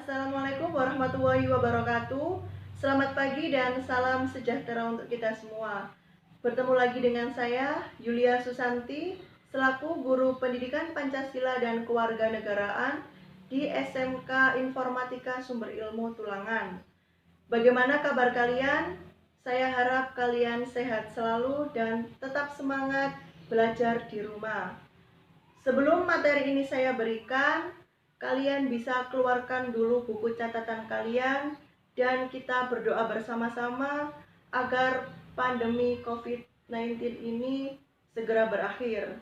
Assalamualaikum warahmatullahi wabarakatuh. Selamat pagi dan salam sejahtera untuk kita semua. Bertemu lagi dengan saya, Yulia Susanti, selaku Guru Pendidikan Pancasila dan Kewarganegaraan di SMK Informatika Sumber Ilmu Tulangan. Bagaimana kabar kalian? Saya harap kalian sehat selalu dan tetap semangat belajar di rumah. Sebelum materi ini saya berikan, kalian bisa keluarkan dulu buku catatan kalian dan kita berdoa bersama-sama agar pandemi COVID-19 ini segera berakhir.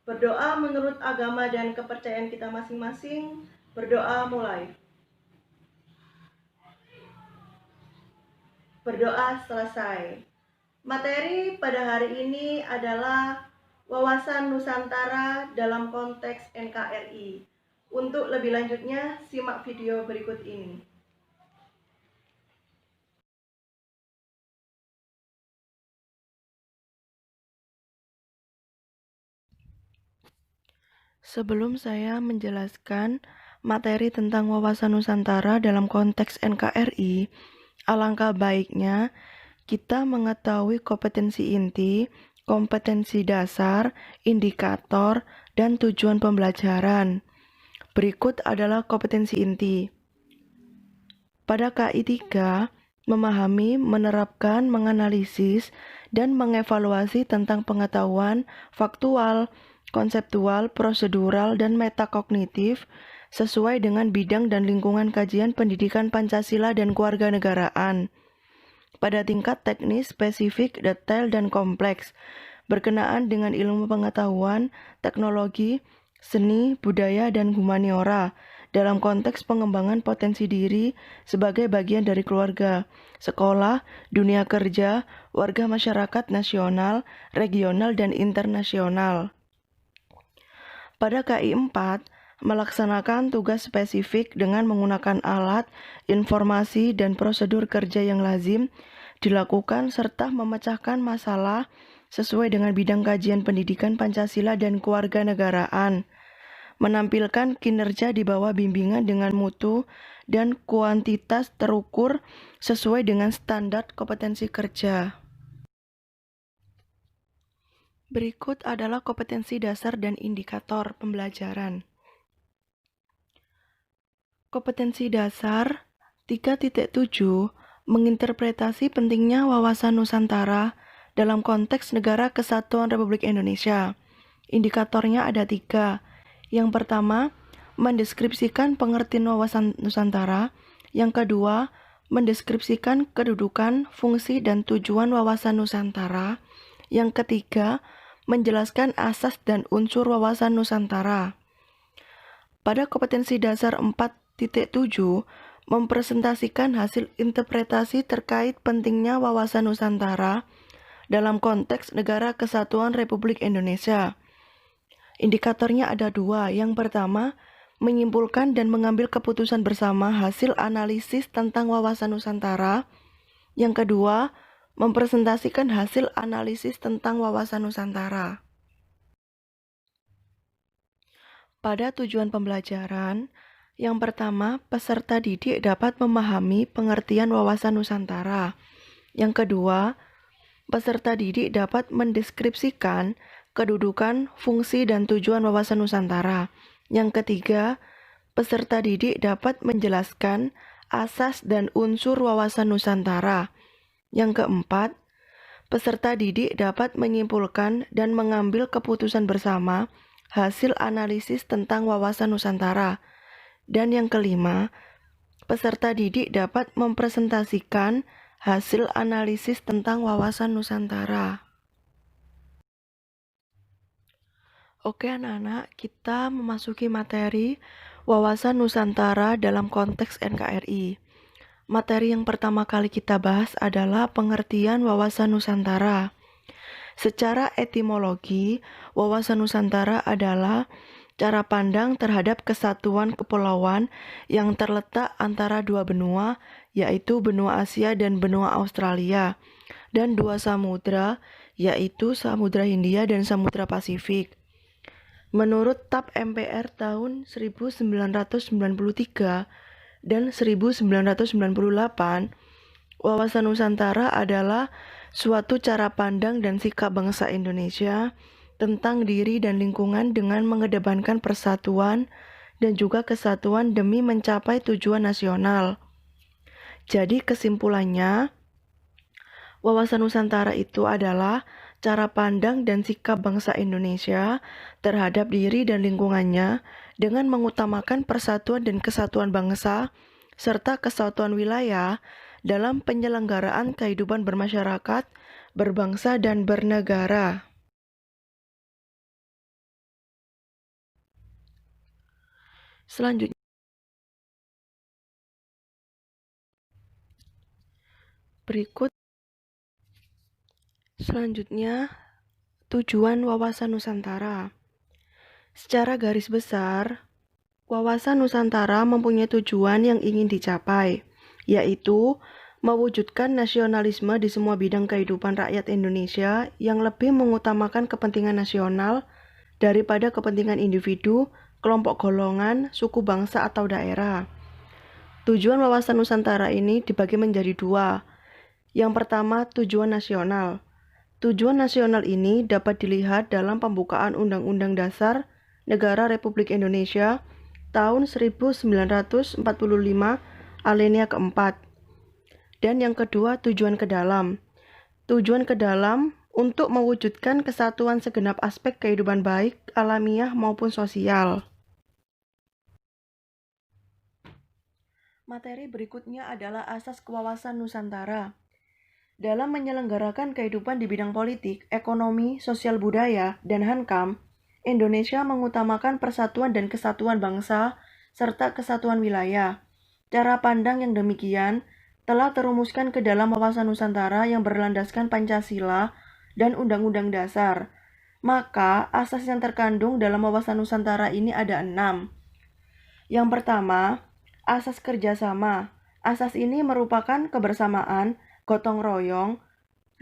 Berdoa menurut agama dan kepercayaan kita masing-masing. Berdoa mulai. Berdoa selesai. Materi pada hari ini adalah wawasan Nusantara dalam konteks NKRI. Untuk lebih lanjutnya, simak video berikut ini. Sebelum saya menjelaskan materi tentang wawasan Nusantara dalam konteks NKRI, alangkah baiknya kita mengetahui kompetensi inti, kompetensi dasar, indikator, dan tujuan pembelajaran. Berikut adalah kompetensi inti. Pada KI 3, memahami, menerapkan, menganalisis, dan mengevaluasi tentang pengetahuan faktual, konseptual, prosedural, dan metakognitif sesuai dengan bidang dan lingkungan kajian pendidikan Pancasila dan kewarganegaraan. Pada tingkat teknis, spesifik, detail, dan kompleks, berkenaan dengan ilmu pengetahuan, teknologi, seni, budaya, dan humaniora, dalam konteks pengembangan potensi diri sebagai bagian dari keluarga, sekolah, dunia kerja, warga masyarakat nasional, regional, dan internasional. Pada KI 4, melaksanakan tugas spesifik dengan menggunakan alat, informasi, dan prosedur kerja yang lazim dilakukan serta memecahkan masalah sesuai dengan bidang kajian pendidikan Pancasila dan kewarganegaraan, menampilkan kinerja di bawah bimbingan dengan mutu dan kuantitas terukur sesuai dengan standar kompetensi kerja. Berikut adalah kompetensi dasar dan indikator pembelajaran. Kompetensi dasar 3.7 menginterpretasi pentingnya wawasan Nusantara dalam konteks Negara Kesatuan Republik Indonesia. Indikatornya ada 3. Yang pertama, mendeskripsikan pengertian wawasan Nusantara. Yang kedua, mendeskripsikan kedudukan, fungsi, dan tujuan wawasan Nusantara. Yang ketiga, menjelaskan asas dan unsur wawasan Nusantara. Pada kompetensi dasar 4.7, mempresentasikan hasil interpretasi terkait pentingnya wawasan Nusantara dalam konteks Negara Kesatuan Republik Indonesia. Indikatornya ada 2. Yang pertama, menyimpulkan dan mengambil keputusan bersama hasil analisis tentang wawasan Nusantara. Yang kedua, mempresentasikan hasil analisis tentang wawasan Nusantara. Pada tujuan pembelajaran, yang pertama, peserta didik dapat memahami pengertian wawasan Nusantara. Yang kedua, peserta didik dapat mendeskripsikan kedudukan, fungsi, dan tujuan wawasan Nusantara. Yang ketiga, peserta didik dapat menjelaskan asas dan unsur wawasan Nusantara. Yang keempat, peserta didik dapat menyimpulkan dan mengambil keputusan bersama hasil analisis tentang wawasan Nusantara. Dan yang kelima, peserta didik dapat mempresentasikan hasil analisis tentang wawasan Nusantara. Oke anak-anak, kita memasuki materi wawasan Nusantara dalam konteks NKRI. Materi yang pertama kali kita bahas adalah pengertian wawasan Nusantara. Secara etimologi, wawasan Nusantara adalah cara pandang terhadap kesatuan kepulauan yang terletak antara dua benua, yaitu benua Asia dan benua Australia, dan dua samudra, yaitu Samudra Hindia dan Samudra Pasifik. Menurut TAP MPR tahun 1993, dan 1998, wawasan Nusantara adalah suatu cara pandang dan sikap bangsa Indonesia tentang diri dan lingkungan dengan mengedepankan persatuan dan juga kesatuan demi mencapai tujuan nasional. Jadi kesimpulannya, wawasan Nusantara itu adalah cara pandang dan sikap bangsa Indonesia terhadap diri dan lingkungannya dengan mengutamakan persatuan dan kesatuan bangsa serta kesatuan wilayah dalam penyelenggaraan kehidupan bermasyarakat, berbangsa, dan bernegara. Selanjutnya, tujuan wawasan Nusantara. Secara garis besar, wawasan Nusantara mempunyai tujuan yang ingin dicapai, yaitu mewujudkan nasionalisme di semua bidang kehidupan rakyat Indonesia yang lebih mengutamakan kepentingan nasional daripada kepentingan individu, kelompok golongan, suku bangsa, atau daerah. Tujuan wawasan Nusantara ini dibagi menjadi dua. Yang pertama, tujuan nasional. Tujuan nasional ini dapat dilihat dalam pembukaan Undang-Undang Dasar Negara Republik Indonesia tahun 1945 alinea keempat. Dan yang kedua, tujuan ke dalam. Tujuan ke dalam untuk mewujudkan kesatuan segenap aspek kehidupan baik, alamiah maupun sosial. Materi berikutnya adalah asas kewawasan Nusantara. Dalam menyelenggarakan kehidupan di bidang politik, ekonomi, sosial budaya, dan hankam, Indonesia mengutamakan persatuan dan kesatuan bangsa serta kesatuan wilayah. Cara pandang yang demikian telah terumuskan ke dalam wawasan Nusantara yang berlandaskan Pancasila dan Undang-Undang Dasar. Maka, asas yang terkandung dalam wawasan Nusantara ini ada 6. Yang pertama, asas kerjasama. Asas ini merupakan kebersamaan, gotong royong,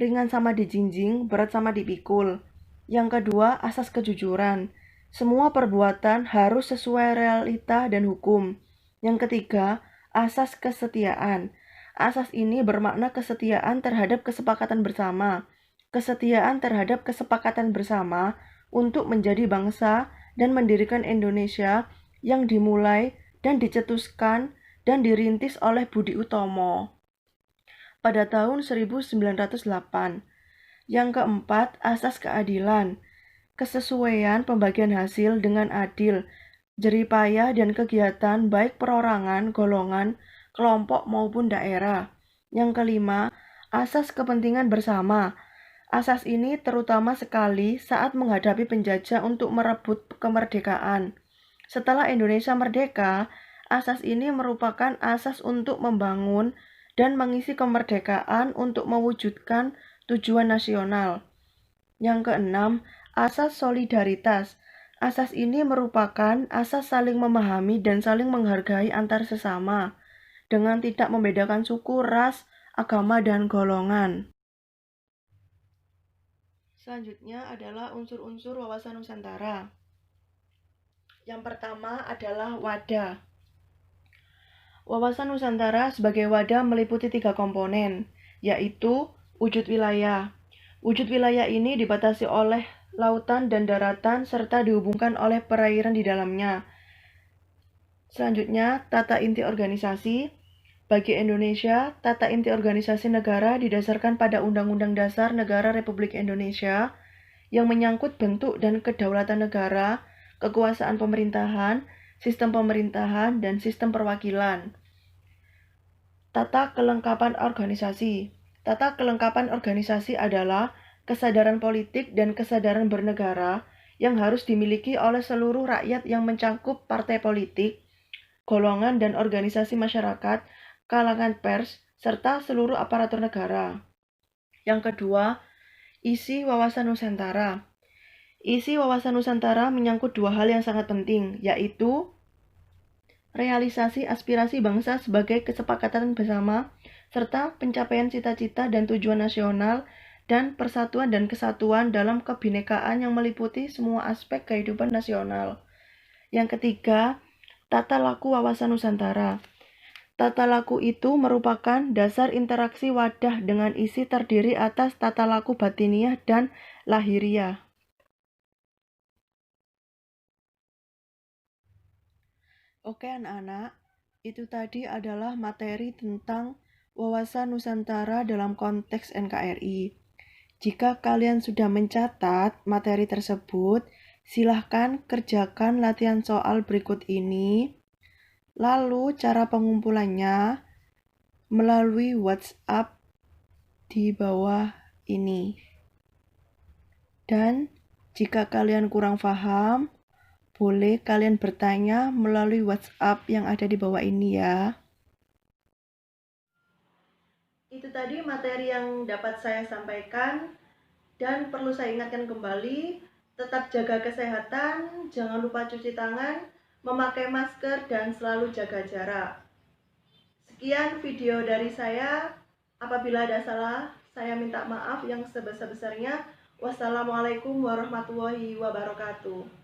ringan sama dijinjing, berat sama dipikul. Yang kedua, asas kejujuran. Semua perbuatan harus sesuai realita dan hukum. Yang ketiga, asas kesetiaan. Asas ini bermakna kesetiaan terhadap kesepakatan bersama. Kesetiaan terhadap kesepakatan bersama untuk menjadi bangsa dan mendirikan Indonesia yang dimulai dan dicetuskan dan dirintis oleh Budi Utomo pada tahun 1908. Yang keempat, asas keadilan. Kesesuaian pembagian hasil dengan adil, jeripayah dan kegiatan baik perorangan, golongan, kelompok maupun daerah. Yang kelima, asas kepentingan bersama. Asas ini terutama sekali saat menghadapi penjajah untuk merebut kemerdekaan. Setelah Indonesia merdeka, asas ini merupakan asas untuk membangun dan mengisi kemerdekaan untuk mewujudkan tujuan nasional. Yang keenam, asas solidaritas. Asas ini merupakan asas saling memahami dan saling menghargai antar sesama, dengan tidak membedakan suku, ras, agama, dan golongan. Selanjutnya adalah unsur-unsur wawasan Nusantara. Yang pertama adalah wadah. Wawasan Nusantara sebagai wadah meliputi 3 komponen, yaitu wujud wilayah. Wujud wilayah ini dibatasi oleh lautan dan daratan serta dihubungkan oleh perairan di dalamnya. Selanjutnya, tata inti organisasi. Bagi Indonesia, tata inti organisasi negara didasarkan pada Undang-Undang Dasar Negara Republik Indonesia yang menyangkut bentuk dan kedaulatan negara, kekuasaan pemerintahan, sistem pemerintahan, dan sistem perwakilan. Tata kelengkapan organisasi. Tata kelengkapan organisasi adalah kesadaran politik dan kesadaran bernegara yang harus dimiliki oleh seluruh rakyat yang mencakup partai politik, golongan dan organisasi masyarakat, kalangan pers, serta seluruh aparatur negara. Yang kedua, isi wawasan Nusantara. Isi wawasan Nusantara menyangkut 2 hal yang sangat penting, yaitu realisasi aspirasi bangsa sebagai kesepakatan bersama, serta pencapaian cita-cita dan tujuan nasional, dan persatuan dan kesatuan dalam kebinekaan yang meliputi semua aspek kehidupan nasional. Yang ketiga, tata laku wawasan Nusantara. Tata laku itu merupakan dasar interaksi wadah dengan isi terdiri atas tata laku batiniah dan lahiriah. Oke anak-anak, itu tadi adalah materi tentang wawasan Nusantara dalam konteks NKRI. Jika kalian sudah mencatat materi tersebut, silahkan kerjakan latihan soal berikut ini. Lalu cara pengumpulannya melalui WhatsApp di bawah ini. Dan jika kalian kurang paham, boleh kalian bertanya melalui WhatsApp yang ada di bawah ini ya. Itu tadi materi yang dapat saya sampaikan, dan perlu saya ingatkan kembali, tetap jaga kesehatan, jangan lupa cuci tangan, memakai masker, dan selalu jaga jarak. Sekian video dari saya. Apabila ada salah, saya minta maaf yang sebesar-besarnya. Wassalamualaikum warahmatullahi wabarakatuh.